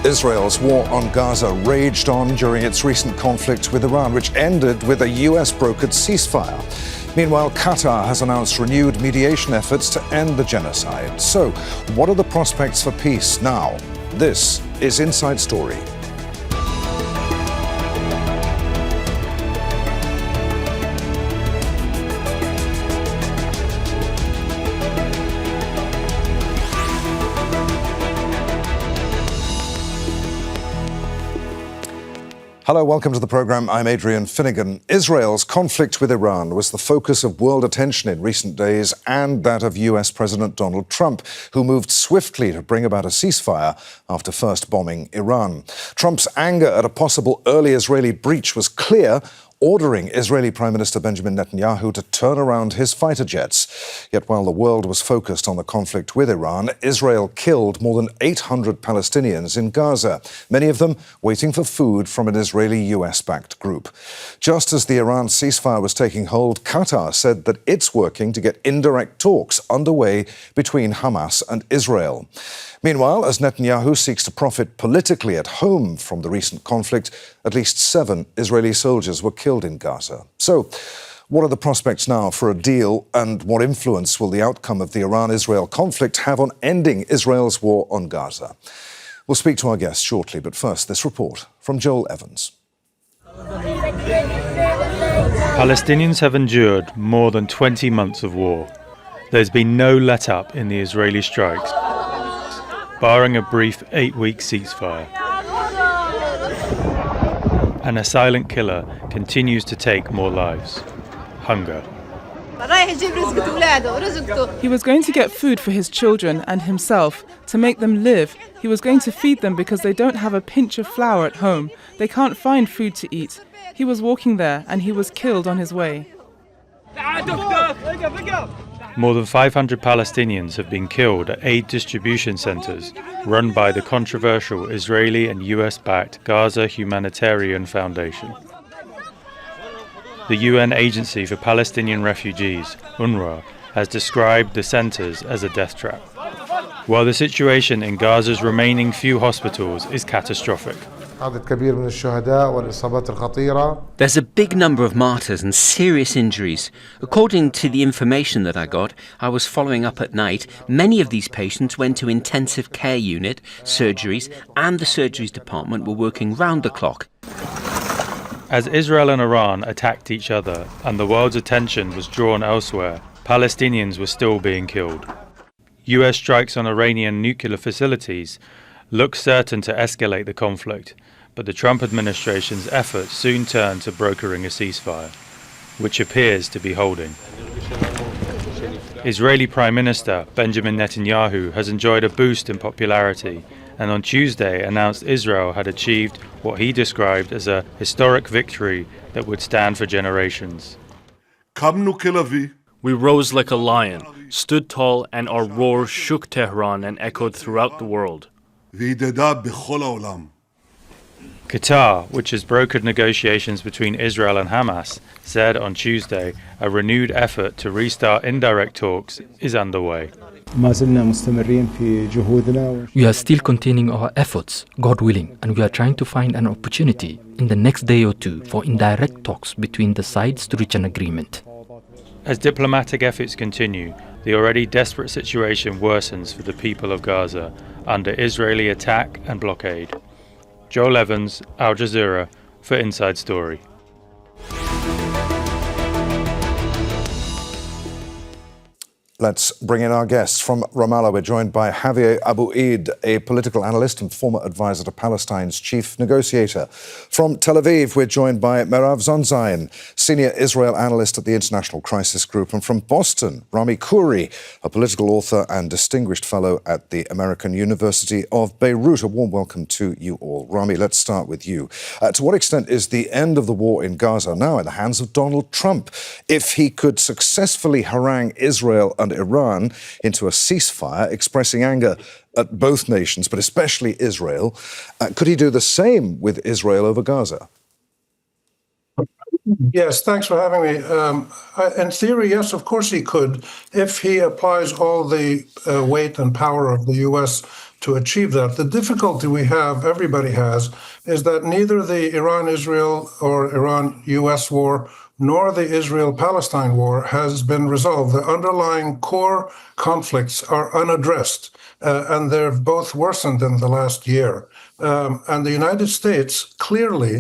Israel's war on Gaza raged on during its recent conflict with Iran, which ended with a US-brokered ceasefire. Meanwhile, Qatar has announced renewed mediation efforts to end the genocide. So, what are the prospects for peace now? This is Inside Story. Hello, welcome to the programme. I'm Adrian Finighan. Israel's conflict with Iran was the focus of world attention in recent days and that of US President Donald Trump, who moved swiftly to bring about a ceasefire after first bombing Iran. Trump's anger at a possible early Israeli breach was clear, ordering Israeli Prime Minister Benjamin Netanyahu to turn around his fighter jets. Yet while the world was focused on the conflict with Iran, Israel killed more than 800 Palestinians in Gaza, many of them waiting for food from an Israeli US-backed group. Just as the Iran ceasefire was taking hold, Qatar said that it's working to get indirect talks underway between Hamas and Israel. Meanwhile, as Netanyahu seeks to profit politically at home from the recent conflict, at least 7 Israeli soldiers were killed in Gaza. So, what are the prospects now for a deal, and what influence will the outcome of the Iran-Israel conflict have on ending Israel's war on Gaza? We'll speak to our guests shortly, but first, this report from Joel Evans. Palestinians have endured more than 20 months of war. There's been no let-up in the Israeli strikes, barring a brief 8-week ceasefire. And a silent killer continues to take more lives. Hunger. He was going to get food for his children and himself, to make them live. He was going to feed them because they don't have a pinch of flour at home. They can't find food to eat. He was walking there and he was killed on his way. More than 500 Palestinians have been killed at aid distribution centres run by the controversial Israeli and US-backed Gaza Humanitarian Foundation. The UN Agency for Palestinian Refugees, UNRWA, has described the centres as a death trap. While the situation in Gaza's remaining few hospitals is catastrophic. There's a big number of martyrs and serious injuries. According to the information that I got, I was following up at night, many of these patients went to intensive care unit, surgeries, and the surgeries department were working round the clock. As Israel and Iran attacked each other and the world's attention was drawn elsewhere, Palestinians were still being killed. US strikes on Iranian nuclear facilities look certain to escalate the conflict, but the Trump administration's efforts soon turned to brokering a ceasefire, which appears to be holding. Israeli Prime Minister Benjamin Netanyahu has enjoyed a boost in popularity and on Tuesday announced Israel had achieved what he described as a historic victory that would stand for generations. We rose like a lion, stood tall, and our roar shook Tehran and echoed throughout the world. Qatar, which has brokered negotiations between Israel and Hamas, said on Tuesday a renewed effort to restart indirect talks is underway. We are still continuing our efforts, God willing, and we are trying to find an opportunity in the next day or two for indirect talks between the sides to reach an agreement. As diplomatic efforts continue, the already desperate situation worsens for the people of Gaza under Israeli attack and blockade. Joel Evans, Al Jazeera, for Inside Story. Let's bring in our guests. From Ramallah, we're joined by Xavier Abu Eid, a political analyst and former advisor to Palestine's chief negotiator. From Tel Aviv, we're joined by Mairav Zonszein, senior Israel analyst at the International Crisis Group. And from Boston, Rami Khouri, a political author and distinguished fellow at the American University of Beirut. A warm welcome to you all. Rami, let's start with you. To what extent is the end of the war in Gaza now in the hands of Donald Trump? If he could successfully harangue Israel and Iran into a ceasefire, expressing anger at both nations, but especially Israel, could he do the same with Israel over Gaza? Yes, thanks for having me. In theory, yes, of course he could, if he applies all the weight and power of the U.S. to achieve that. The difficulty we have, everybody has, is that neither the Iran-Israel or Iran-US war nor the Israel-Palestine war has been resolved. The underlying core conflicts are unaddressed, and they've both worsened in the last year. And the United States clearly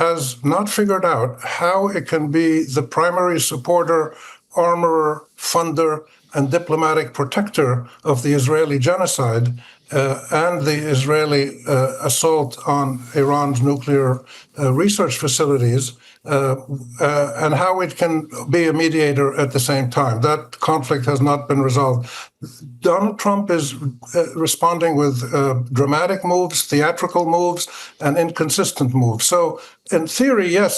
has not figured out how it can be the primary supporter, armorer, funder, and diplomatic protector of the Israeli genocide and the Israeli assault on Iran's nuclear research facilities, and how it can be a mediator at the same time. That conflict has not been resolved. Donald Trump is responding with dramatic moves, theatrical moves, and inconsistent moves. So in theory, yes,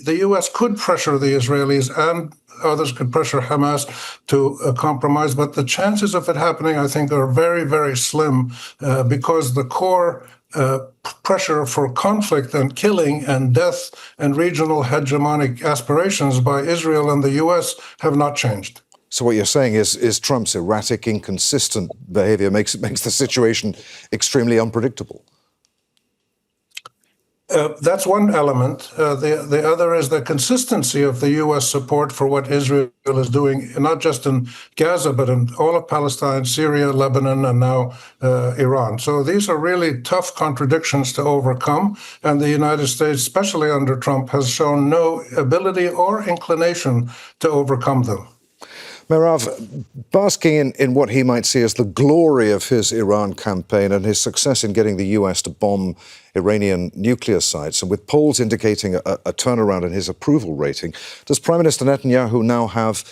the U.S. could pressure the Israelis and others could pressure Hamas to compromise, but the chances of it happening, I think, are very, very slim because the core pressure for conflict and killing and death and regional hegemonic aspirations by Israel and the U.S. have not changed. So what you're saying is Trump's erratic, inconsistent behavior makes the situation extremely unpredictable. That's one element. The other is the consistency of the U.S. support for what Israel is doing, not just in Gaza, but in all of Palestine, Syria, Lebanon, and now Iran. So these are really tough contradictions to overcome. And the United States, especially under Trump, has shown no ability or inclination to overcome them. Mairav, basking in what he might see as the glory of his Iran campaign and his success in getting the US to bomb Iranian nuclear sites, and with polls indicating a turnaround in his approval rating, does Prime Minister Netanyahu now have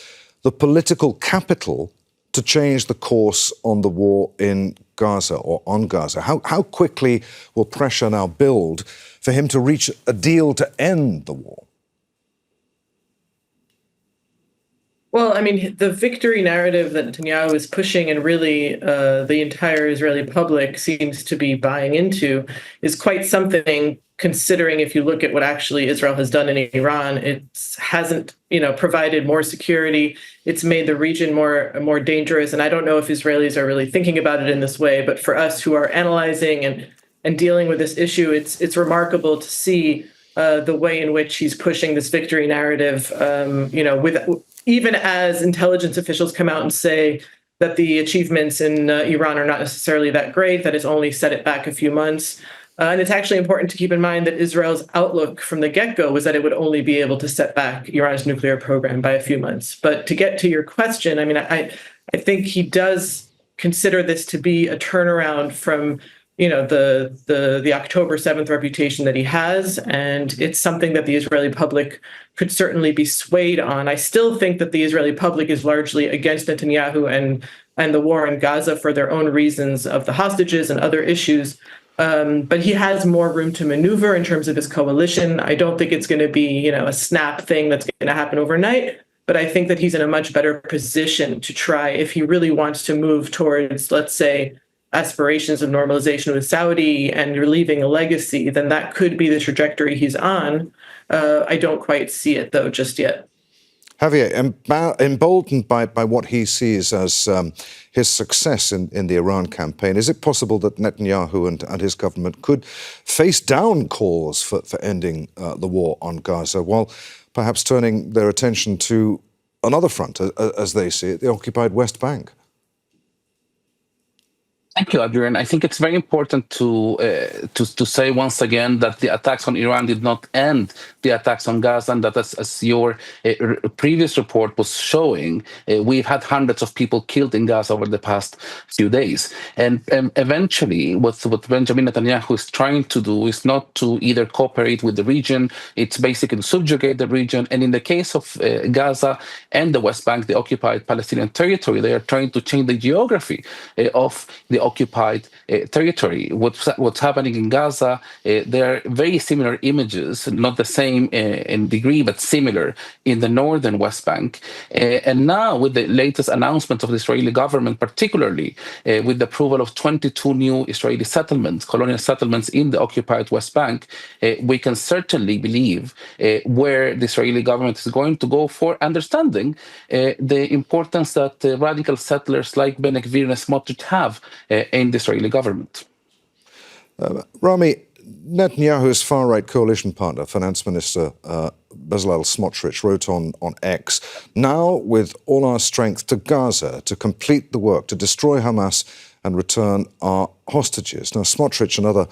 the political capital to change the course on the war in Gaza or on Gaza? How quickly will pressure now build for him to reach a deal to end the war? Well, I mean, the victory narrative that Netanyahu is pushing and really the entire Israeli public seems to be buying into is quite something, considering if you look at what actually Israel has done in Iran. It hasn't, provided more security. It's made the region more dangerous. And I don't know if Israelis are really thinking about it in this way, but for us who are analyzing and dealing with this issue, it's remarkable to see the way in which he's pushing this victory narrative, even as intelligence officials come out and say that the achievements in Iran are not necessarily that great, that it's only set it back a few months. And it's actually important to keep in mind that Israel's outlook from the get-go was that it would only be able to set back Iran's nuclear program by a few months. But to get to your question, I mean, I think he does consider this to be a turnaround from the October 7th reputation that he has, and it's something that the Israeli public could certainly be swayed on. I still think that the Israeli public is largely against Netanyahu and the war in Gaza for their own reasons of the hostages and other issues. But he has more room to maneuver in terms of his coalition. I don't think it's going to be, a snap thing that's going to happen overnight. But I think that he's in a much better position to try, if he really wants to move towards, let's say, aspirations of normalization with Saudi and you're leaving a legacy, then that could be the trajectory he's on. I don't quite see it, though, just yet. Javier, emboldened by what he sees as his success in the Iran campaign, is it possible that Netanyahu and his government could face down calls for ending the war on Gaza, while perhaps turning their attention to another front, as they see it, the occupied West Bank? Thank you, Adrian. I think it's very important to say once again that the attacks on Iran did not end the attacks on Gaza, and that as your previous report was showing, we've had hundreds of people killed in Gaza over the past few days. And eventually, what Benjamin Netanyahu is trying to do is not to either cooperate with the region, it's basically to subjugate the region. And in the case of Gaza and the West Bank, the occupied Palestinian territory, they are trying to change the geography of the occupied territory. What's happening in Gaza, there are very similar images, not the same in degree, but similar in the northern West Bank. And now with the latest announcement of the Israeli government, particularly with the approval of 22 new Israeli settlements, colonial settlements in the occupied West Bank, we can certainly believe where the Israeli government is going to go, for understanding the importance that radical settlers like Ben Gvir and Smotrich have in the Israeli government. Rami, Netanyahu's far-right coalition partner, Finance Minister Bezalel Smotrich, wrote on X, "Now, with all our strength to Gaza to complete the work, to destroy Hamas and return our hostages." Now, Smotrich and other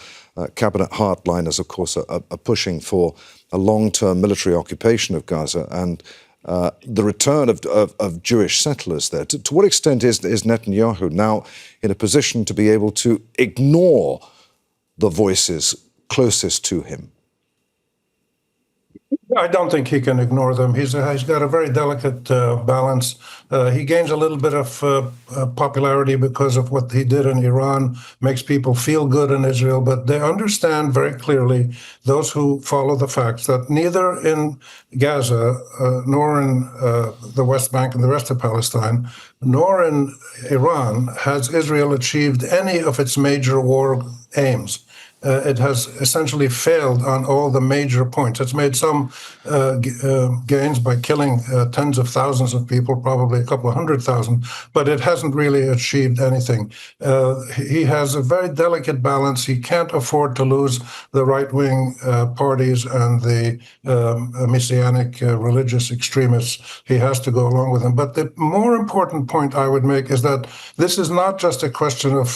cabinet hardliners, of course, are pushing for a long-term military occupation of Gaza and the return of Jewish settlers there. To what extent is Netanyahu now in a position to be able to ignore the voices closest to him? I don't think he can ignore them. He's got a very delicate balance. He gains a little bit of popularity because of what he did in Iran, makes people feel good in Israel, but they understand very clearly, those who follow the facts, that neither in Gaza nor in the West Bank and the rest of Palestine, nor in Iran has Israel achieved any of its major war aims. It has essentially failed on all the major points. It's made some gains by killing tens of thousands of people, probably a couple of 100,000, but it hasn't really achieved anything. He has a very delicate balance. He can't afford to lose the right-wing parties and the Messianic religious extremists. He has to go along with them. But the more important point I would make is that this is not just a question of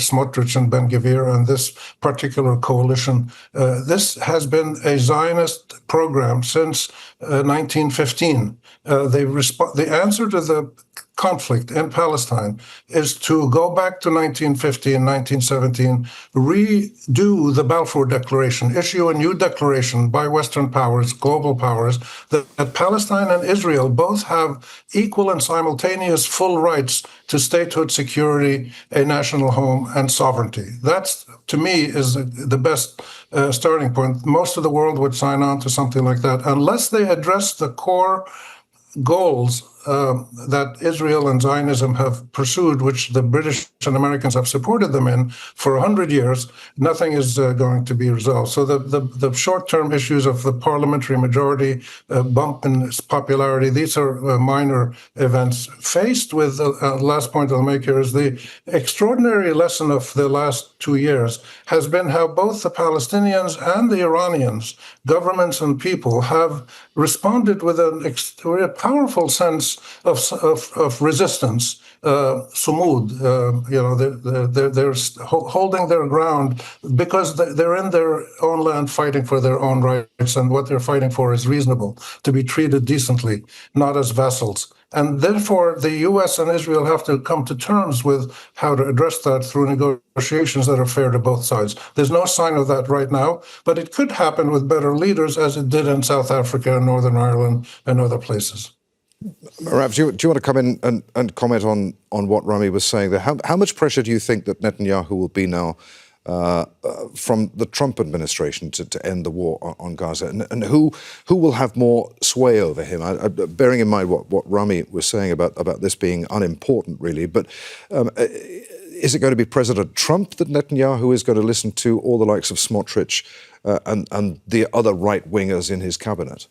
Smotrich and Ben-Gvir and this particular coalition. This has been a Zionist program since 1915. The answer to the conflict in Palestine is to go back to 1915, 1917, redo the Balfour Declaration, issue a new declaration by Western powers, global powers, that Palestine and Israel both have equal and simultaneous full rights to statehood, security, a national home, and sovereignty. That's, to me, is the best starting point. Most of the world would sign on to something like that unless they address the core goals that Israel and Zionism have pursued, which the British and Americans have supported them in for 100 years. Nothing is going to be resolved. So the short-term issues of the parliamentary majority bump in popularity, these are minor events. Faced with the last point I'll make here is the extraordinary lesson of the last 2 years has been how both the Palestinians and the Iranians, governments and people, have responded with a powerful sense of resistance, sumud. They're holding their ground because they're in their own land fighting for their own rights, and what they're fighting for is reasonable, to be treated decently, not as vassals. And therefore, the U.S. and Israel have to come to terms with how to address that through negotiations that are fair to both sides. There's no sign of that right now, but it could happen with better leaders, as it did in South Africa and Northern Ireland and other places. Mairav, do you want to come in and comment on what Rami was saying there? How much pressure do you think that Netanyahu will be now from the Trump administration to end the war on Gaza? And who will have more sway over him? Bearing in mind what Rami was saying about this being unimportant, really, but is it going to be President Trump that Netanyahu is going to listen to, or the likes of Smotrich and the other right-wingers in his cabinet?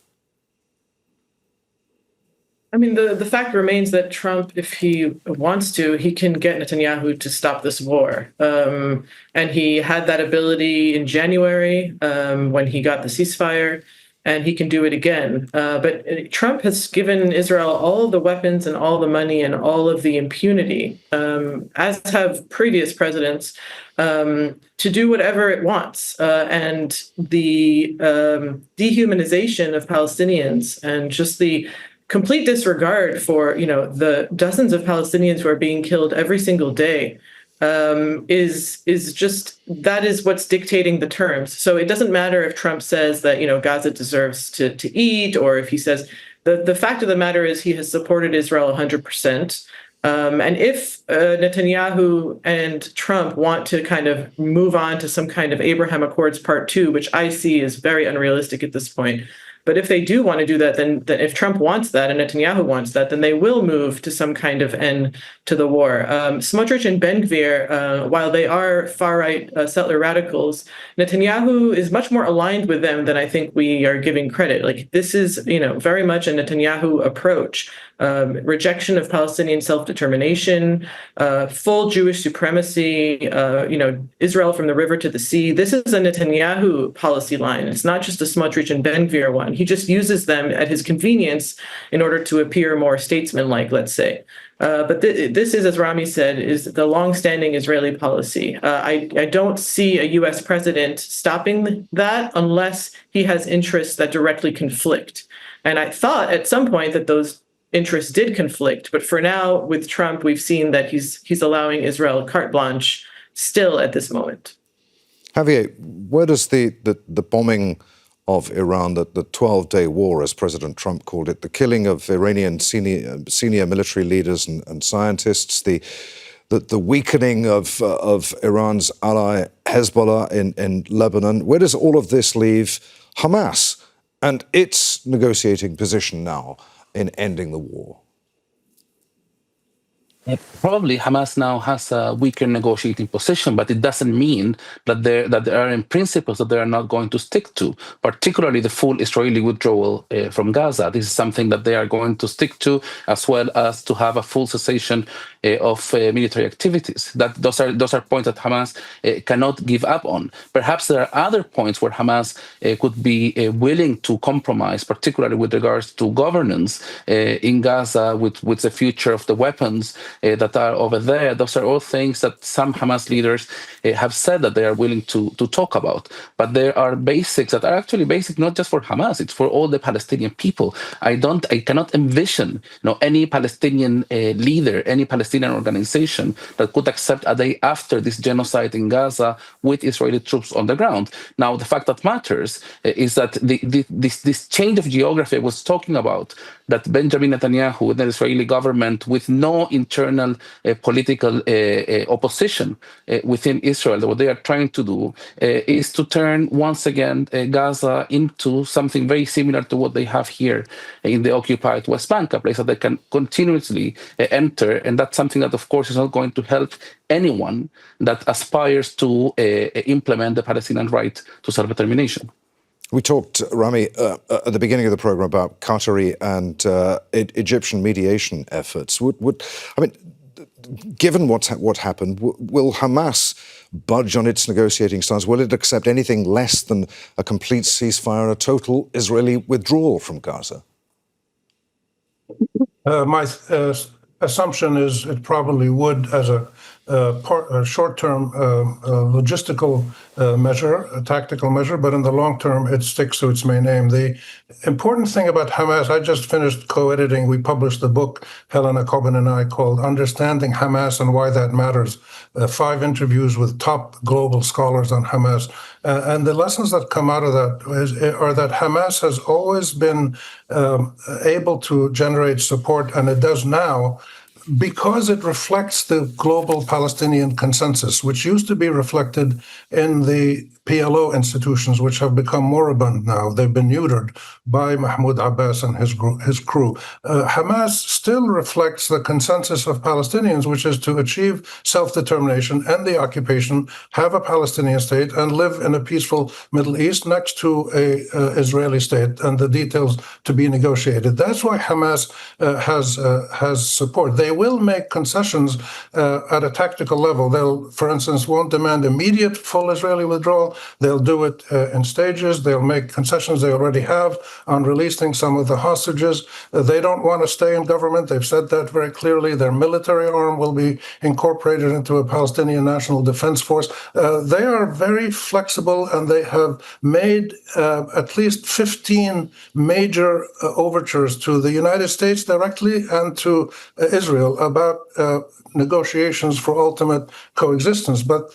I mean, the fact remains that Trump, if he wants to, he can get Netanyahu to stop this war. And he had that ability in January when he got the ceasefire, and he can do it again. But Trump has given Israel all the weapons and all the money and all of the impunity, as have previous presidents, to do whatever it wants. And the dehumanization of Palestinians and just the complete disregard for, the dozens of Palestinians who are being killed every single day is that is what's dictating the terms. So it doesn't matter if Trump says that, Gaza deserves to eat, or if he says the fact of the matter is he has supported Israel 100%. And if Netanyahu and Trump want to kind of move on to some kind of Abraham Accords Part 2, which I see is very unrealistic at this point, But if they do want to do that, then if Trump wants that and Netanyahu wants that, then they will move to some kind of end to the war. Smotrich and Ben-Gvir, while they are far-right settler radicals, Netanyahu is much more aligned with them than I think we are giving credit. Like, this is, very much a Netanyahu approach. Rejection of Palestinian self-determination, full Jewish supremacy, Israel from the river to the sea. This is a Netanyahu policy line. It's not just a Smotrich and Ben-Gvir one. He just uses them at his convenience in order to appear more statesman-like, let's say. But this is, as Rami said, is the long-standing Israeli policy. I don't see a U.S. president stopping that unless he has interests that directly conflict. And I thought at some point that those interests did conflict, but for now, with Trump, we've seen that he's allowing Israel carte blanche still at this moment. Javier, where does the bombing of Iran, the 12-day war, as President Trump called it, the killing of Iranian senior military leaders and scientists, the weakening of Iran's ally Hezbollah in Lebanon, where does all of this leave Hamas and its negotiating position now in ending the war? Probably Hamas now has a weaker negotiating position, but it doesn't mean that there are in principles that they are not going to stick to, particularly the full Israeli withdrawal from Gaza. This is something that they are going to stick to, as well as to have a full cessation of military activities. Those are points that Hamas cannot give up on. Perhaps there are other points where Hamas could be willing to compromise, particularly with regards to governance in Gaza, with the future of the weapons that are over there. Those are all things that some Hamas leaders have said that they are willing to talk about. But there are basics that are actually basic not just for Hamas, it's for all the Palestinian people. I cannot envision any Palestinian leader, any Palestinian organization that could accept a day after this genocide in Gaza with Israeli troops on the ground. Now, the fact that matters is that this change of geography I was talking about, that Benjamin Netanyahu, the Israeli government, with no internal political opposition within Israel, what they are trying to do is to turn once again Gaza into something very similar to what they have here in the occupied West Bank, a place that they can continuously enter. And that's something that, of course, is not going to help anyone that aspires to implement the Palestinian right to self-determination. We talked, Rami, at the beginning of the program about Qatari and Egyptian mediation efforts. Given what happened, will Hamas budge on its negotiating stance? Will it accept anything less than a complete ceasefire and a total Israeli withdrawal from Gaza? My assumption is it probably would, as a short-term logistical measure, a tactical measure, but in the long term, it sticks to its main aim. The important thing about Hamas, I just finished co-editing, we published a book, Helena Coben and I, called Understanding Hamas and Why That Matters, 5 interviews with top global scholars on Hamas. And the lessons that come out of that are that Hamas has always been able to generate support, and it does now, because it reflects the global Palestinian consensus, which used to be reflected in the PLO institutions, which have become moribund now. They've been neutered by Mahmoud Abbas and his crew. Hamas still reflects the consensus of Palestinians, which is to achieve self-determination, end the occupation, have a Palestinian state, and live in a peaceful Middle East next to a Israeli state, and the details to be negotiated. That's why Hamas has support. They will make concessions at a tactical level. They'll, for instance, won't demand immediate full Israeli withdrawal. They'll do it in stages. They'll make concessions they already have on releasing some of the hostages. They don't want to stay in government. They've said that very clearly. Their military arm will be incorporated into a Palestinian National Defense Force. They are very flexible, and they have made at least 15 major overtures to the United States directly and to Israel about negotiations for ultimate coexistence. But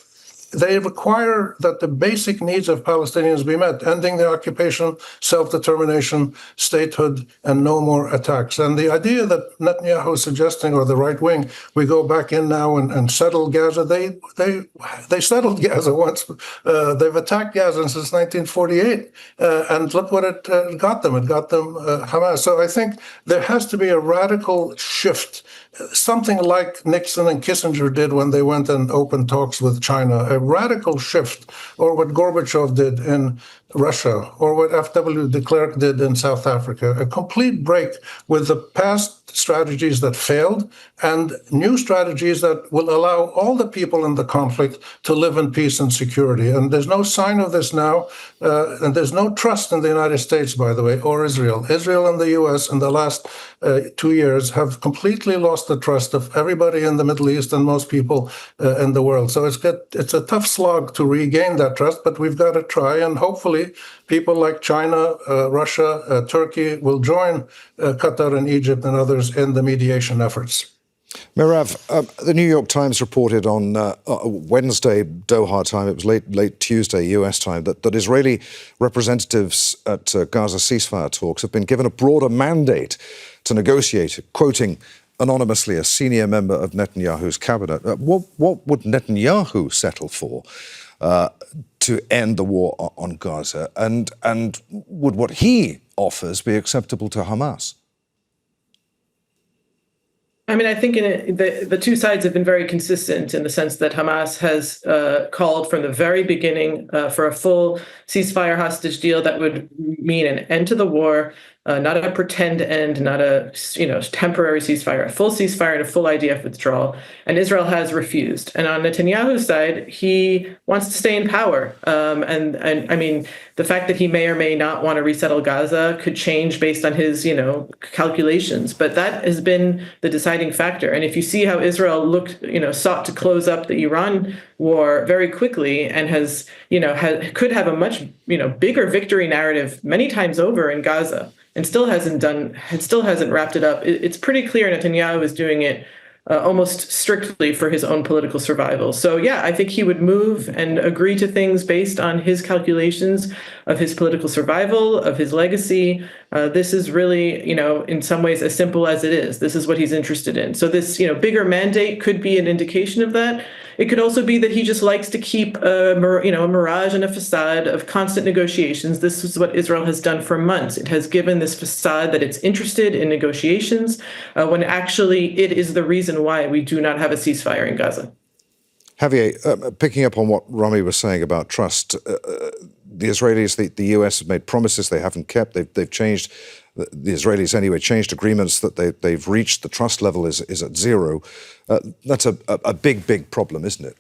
they require that the basic needs of Palestinians be met, ending the occupation, self-determination, statehood, and no more attacks. And the idea that Netanyahu is suggesting, or the right wing, we go back in now and settle Gaza, they settled Gaza once. They've attacked Gaza since 1948, and look what it got them. It got them Hamas. So I think there has to be a radical shift, something like Nixon and Kissinger did when they went and opened talks with China, a radical shift, or what Gorbachev did in Russia, or what F.W. de Klerk did in South Africa, a complete break with the past strategies that failed and new strategies that will allow all the people in the conflict to live in peace and security. And there's no sign of this now, and there's no trust in the United States, by the way, or Israel. Israel and the U.S. in the last 2 years have completely lost the trust of everybody in the Middle East and most people in the world. So it's a tough slog to regain that trust, but we've got to try, and hopefully people like China, Russia, Turkey will join Qatar and Egypt and others in the mediation efforts. Mairav, the New York Times reported on Wednesday, Doha time, it was late Tuesday, US time, that Israeli representatives at Gaza ceasefire talks have been given a broader mandate to negotiate, quoting anonymously a senior member of Netanyahu's cabinet. What would Netanyahu settle for to end the war on Gaza? And would what he offers be acceptable to Hamas? I mean, I think the two sides have been very consistent in the sense that Hamas has called from the very beginning for a full ceasefire hostage deal that would mean an end to the war, not a pretend end, not a temporary ceasefire, a full ceasefire and a full IDF withdrawal. And Israel has refused. And on Netanyahu's side, he wants to stay in power. And I mean, the fact that he may or may not want to resettle Gaza could change based on his calculations. But that has been the deciding factor. And if you see how Israel sought to close up the Iran war very quickly and could have a much bigger victory narrative many times over in Gaza, and still hasn't wrapped it up. It's pretty clear Netanyahu is doing it almost strictly for his own political survival. So yeah, I think he would move and agree to things based on his calculations of his political survival, of his legacy. This is really, in some ways as simple as it is. This is what he's interested in. So this, bigger mandate could be an indication of that. It could also be that he just likes to keep a mirage and a facade of constant negotiations. This is what Israel has done for months. It has given this facade that it's interested in negotiations when actually it is the reason why we do not have a ceasefire in Gaza. Javier, picking up on what Rami was saying about trust, the Israelis, the US have made promises they haven't kept. They've changed, the Israelis anyway, changed agreements that they've reached. The trust level is at zero. That's a big problem, isn't it?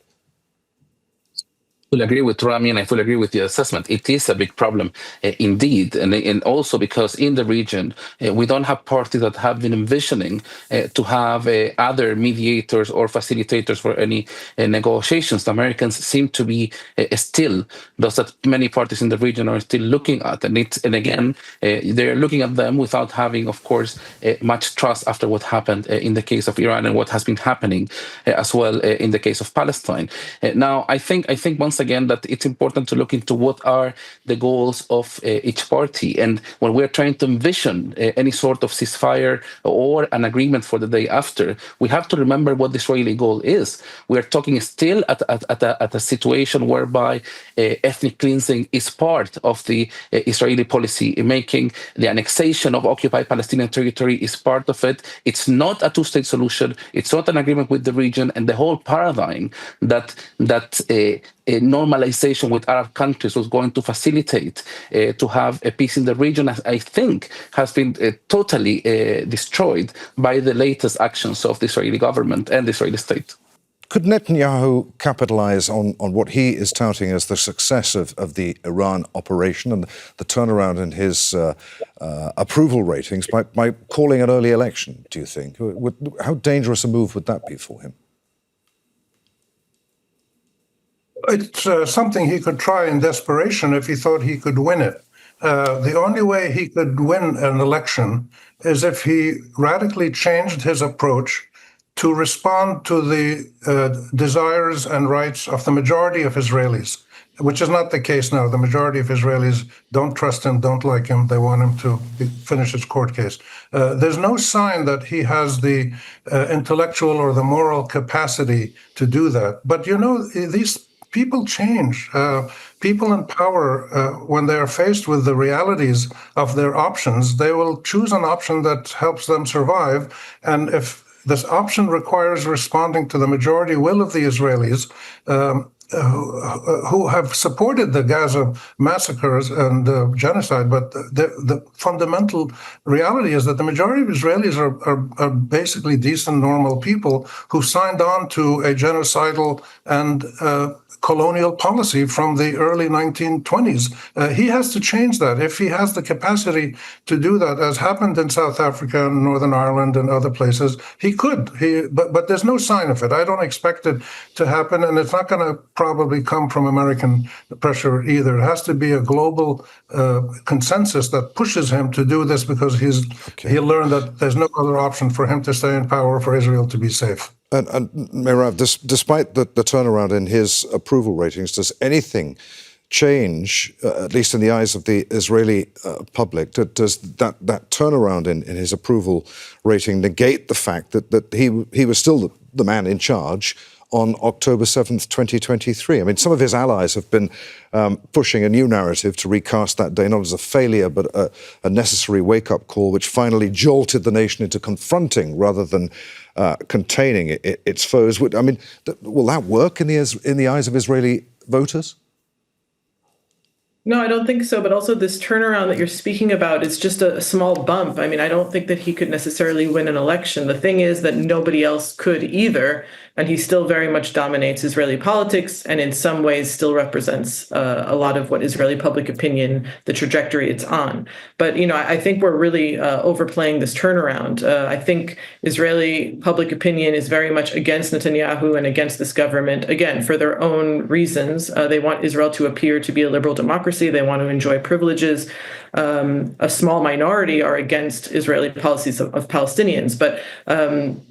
I fully agree with Rami, and I fully agree with the assessment. It is a big problem indeed, and also because in the region we don't have parties that have been envisioning to have other mediators or facilitators for any negotiations. The Americans seem to be still those that many parties in the region are still looking at, and again they're looking at them without having, of course, much trust after what happened in the case of Iran and what has been happening as well in the case of Palestine. Now, I think once again that it's important to look into what are the goals of each party. And when we're trying to envision any sort of ceasefire or an agreement for the day after, we have to remember what the Israeli goal is. We are talking still at a situation whereby ethnic cleansing is part of the Israeli policy, making the annexation of occupied Palestinian territory is part of it. It's not a two-state solution. It's not an agreement with the region, and the whole paradigm that a normalization with Arab countries was going to facilitate to have a peace in the region, I think, has been totally destroyed by the latest actions of the Israeli government and the Israeli state. Could Netanyahu capitalize on what he is touting as the success of the Iran operation and the turnaround in his approval ratings by calling an early election, do you think? How dangerous a move would that be for him? It's something he could try in desperation if he thought he could win it. The only way he could win an election is if he radically changed his approach to respond to the desires and rights of the majority of Israelis, which is not the case now. The majority of Israelis don't trust him, don't like him. They want him to finish his court case. There's no sign that he has the intellectual or the moral capacity to do that. But, these people change. People in power, when they are faced with the realities of their options, they will choose an option that helps them survive. And if this option requires responding to the majority will of the Israelis, who have supported the Gaza massacres and genocide, but the fundamental reality is that the majority of Israelis are basically decent, normal people who signed on to a genocidal and colonial policy from the early 1920s. He has to change that. If he has the capacity to do that, as happened in South Africa and Northern Ireland and other places, he could. But there's no sign of it. I don't expect it to happen, and it's not going to probably come from American pressure either. It has to be a global consensus that pushes him to do this, because he learned that there's no other option for him to stay in power, for Israel to be safe. And Mairav, despite the turnaround in his approval ratings, does anything change, at least in the eyes of the Israeli public? Does that turnaround in his approval rating negate the fact that he was still the man in charge on October 7th, 2023? I mean, some of his allies have been pushing a new narrative to recast that day, not as a failure, but a necessary wake-up call, which finally jolted the nation into confronting rather than containing its foes. I mean, will that work in the eyes of Israeli voters? No, I don't think so. But also this turnaround that you're speaking about is just a small bump. I mean, I don't think that he could necessarily win an election. The thing is that nobody else could either. And he still very much dominates Israeli politics and in some ways still represents a lot of what Israeli public opinion, the trajectory it's on. But, I think we're really overplaying this turnaround. I think Israeli public opinion is very much against Netanyahu and against this government, again, for their own reasons. They want Israel to appear to be a liberal democracy. They want to enjoy privileges. A small minority are against Israeli policies of Palestinians. But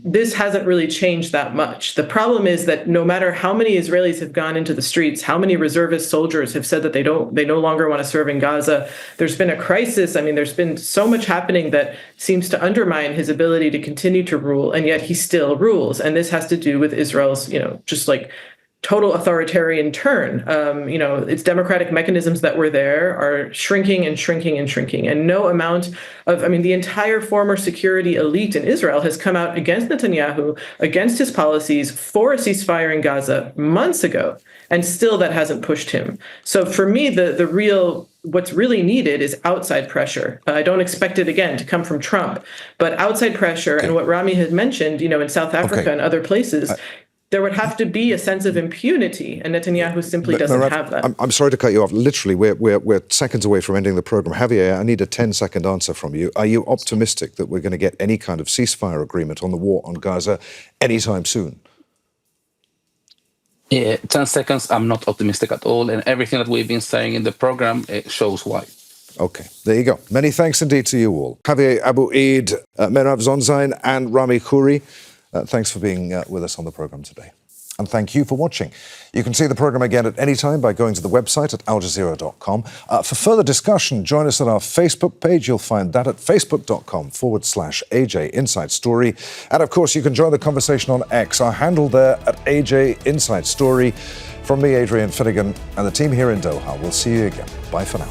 this hasn't really changed that much. The problem is that no matter how many Israelis have gone into the streets, how many reservist soldiers have said that they no longer want to serve in Gaza, there's been a crisis. I mean, there's been so much happening that seems to undermine his ability to continue to rule, and yet he still rules. And this has to do with Israel's, just like total authoritarian turn. Its democratic mechanisms that were there are shrinking and shrinking and shrinking. And no amount of, the entire former security elite in Israel has come out against Netanyahu, against his policies, for a ceasefire in Gaza months ago. And still that hasn't pushed him. So for me, what's really needed is outside pressure. I don't expect it, again, to come from Trump, but outside pressure. Okay. And what Rami had mentioned, in South Africa and other places, there would have to be a sense of impunity, and Netanyahu simply doesn't have that. I'm sorry to cut you off. Literally, we're seconds away from ending the program. Javier, I need a 10-second answer from you. Are you optimistic that we're going to get any kind of ceasefire agreement on the war on Gaza anytime soon? Yeah, 10 seconds, I'm not optimistic at all, and everything that we've been saying in the program, it shows why. Okay, there you go. Many thanks indeed to you all. Xavier Abu Eid, Mairav Zonszein and Rami Khouri. Thanks for being with us on the program today. And thank you for watching. You can see the program again at any time by going to the website at aljazeera.com. For further discussion, join us at our Facebook page. You'll find that at facebook.com/AJ Inside Story. And of course, you can join the conversation on X, our handle there at AJ Inside Story. From me, Adrian Finighan, and the team here in Doha, we'll see you again. Bye for now.